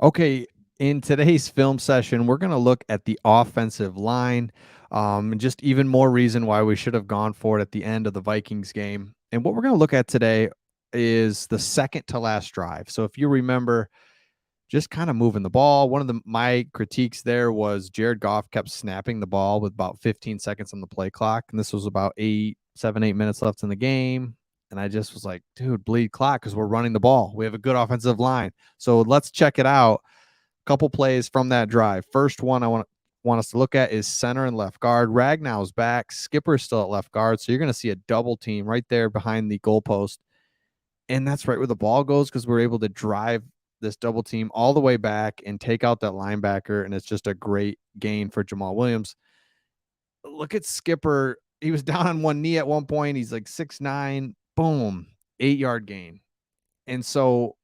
Okay, in today's film session, we're going to look at the offensive line, and just even more reason why we should have gone for it at the end of the Vikings game. And what we're going to look at today is the second to last drive. So if you remember, just kind of moving the ball. One of my critiques there was Jared Goff kept snapping the ball with about 15 seconds on the play clock, and this was about 8 minutes left in the game. And I just was like, dude, bleed clock because we're running the ball. We have a good offensive line. So let's check it out. Couple plays from that drive. First one I want us to look at is center and left guard. Ragnow's back. Skipper's still at left guard. So you're going to see a double team right there behind the goalpost. And that's right where the ball goes because we're able to drive this double team all the way back and take out that linebacker. And it's just a great gain for Jamal Williams. Look at Skipper. He was down on one knee at one point. He's like 6'9". Boom. 8-yard gain. And so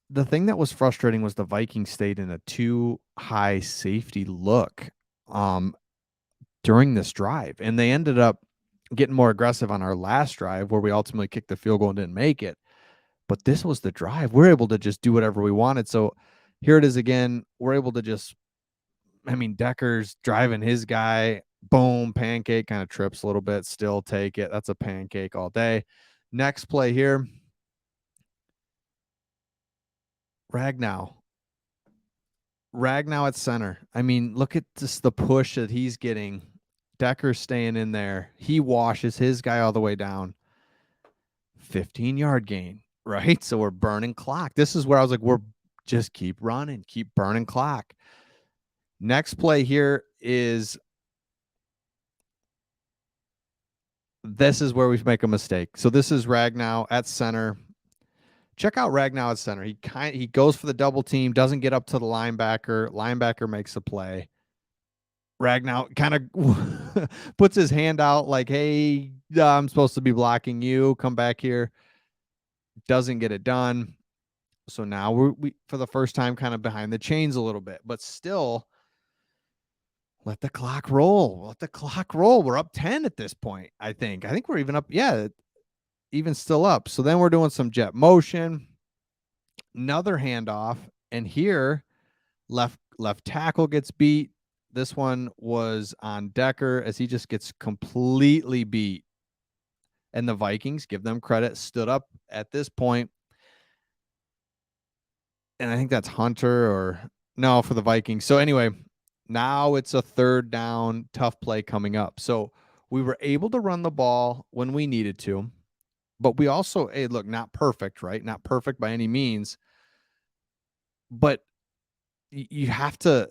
the thing that was frustrating was the Vikings stayed in a too high safety look um, during this drive. And they ended up getting more aggressive on our last drive where we ultimately kicked the field goal and didn't make it. But this was the drive. We're able to just do whatever we wanted. So here it is again. We're able to just, Decker's driving his guy. Boom, pancake, kind of trips a little bit. Still take it. That's a pancake all day. Next play here. Ragnow at center. Look at just the push that he's getting. Decker's staying in there. He washes his guy all the way down. 15-yard gain, right? So we're burning clock. This is where I was like, we're just keep running, keep burning clock. Next play here is this is where we make a mistake. So this is Ragnow at center. Check out Ragnow at center. He goes for the double team, doesn't get up to the linebacker. Linebacker makes a play. Ragnow kind of puts his hand out like, hey, I'm supposed to be blocking you. Come back here. Doesn't get it done. So now we for the first time kind of behind the chains a little bit, but still let the clock roll. Let the clock roll. We're up 10 at this point, I think. I think we're even up. Yeah, even still up. So then we're doing some jet motion. Another handoff. And here, left tackle gets beat. This one was on Decker as he just gets completely beat. And the Vikings, give them credit, stood up at this point. And I think that's Hunter or no for the Vikings. So anyway, now it's a third down, tough play coming up. So we were able to run the ball when we needed to, but we also, hey, look, not perfect, right? Not perfect by any means, but you have to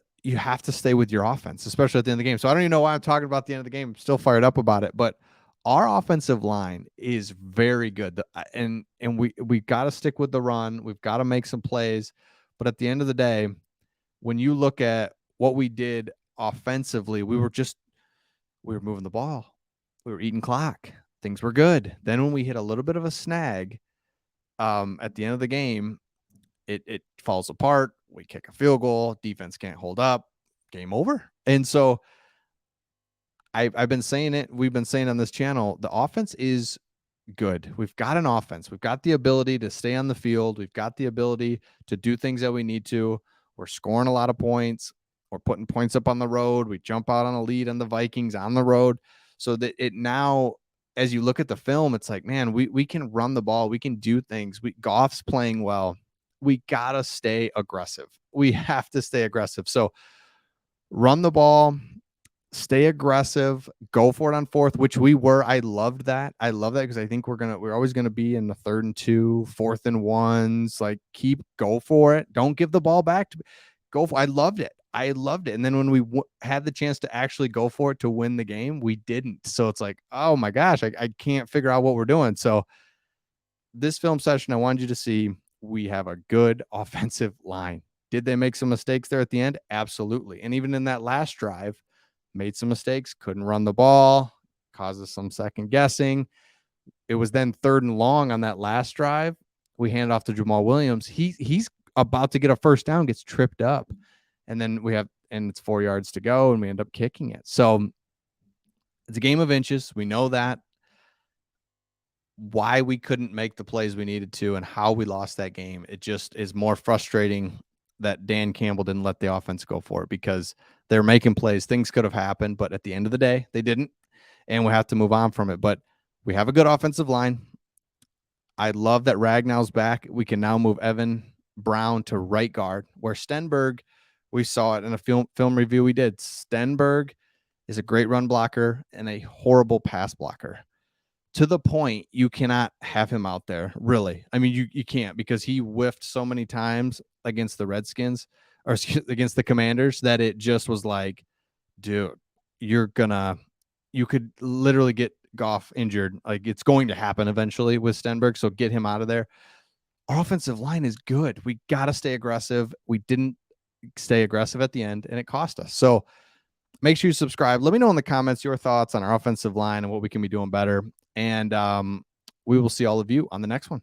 stay with your offense, especially at the end of the game. So I don't even know why I'm talking about the end of the game. I'm still fired up about it, but our offensive line is very good, and we got to stick with the run. We've got to make some plays, but at the end of the day, when you look at what we did offensively, we were moving the ball, we were eating clock, things were good. Then when we hit a little bit of a snag, at the end of the game, it falls apart. We kick a field goal, defense can't hold up, game over. And so I've been saying it. We've been saying on this channel, the offense is good. We've got an offense. We've got the ability to stay on the field. We've got the ability to do things that we need to. We're scoring a lot of points. We're putting points up on the road. We jump out on a lead on the Vikings on the road. So that it now, as you look at the film, it's like, man, we can run the ball. We can do things. Goff's playing well. We got to stay aggressive. We have to stay aggressive. So run the ball, stay aggressive, go for it on fourth, which we were. I loved that. I love that because I think we're always gonna be in the 3rd and 2, 4th and 1s. Like go for it. Don't give the ball back. Go for. I loved it. And then when we had the chance to actually go for it to win the game, we didn't. So it's like, oh my gosh, I can't figure out what we're doing. So this film session, I wanted you to see we have a good offensive line. Did they make some mistakes there at the end? Absolutely. And even in that last drive, made some mistakes, couldn't run the ball, causes some second guessing. It was then 3rd and long on that last drive. We hand off to Jamal Williams. He's about to get a first down, gets tripped up. And then it's 4 yards to go, and we end up kicking it. So it's a game of inches. We know that. why we couldn't make the plays we needed to and how we lost that game. It just is more frustrating that Dan Campbell didn't let the offense go for it because they're making plays. Things could have happened, but at the end of the day, they didn't, and we have to move on from it. But we have a good offensive line. I love that Ragnow's back. We can now move Evan Brown to right guard, where Stenberg, we saw it in a film review we did. Stenberg is a great run blocker and a horrible pass blocker, to the point you cannot have him out there, really. I mean, you can't, because he whiffed so many times against the Redskins, or against the Commanders, that it just was like, dude, you could literally get Goff injured. Like, it's going to happen eventually with Stenberg, so get him out of there. Our offensive line is good. We got to stay aggressive. We didn't stay aggressive at the end, and it cost us. So make sure you subscribe. Let me know in the comments your thoughts on our offensive line and what we can be doing better. And we will see all of you on the next one.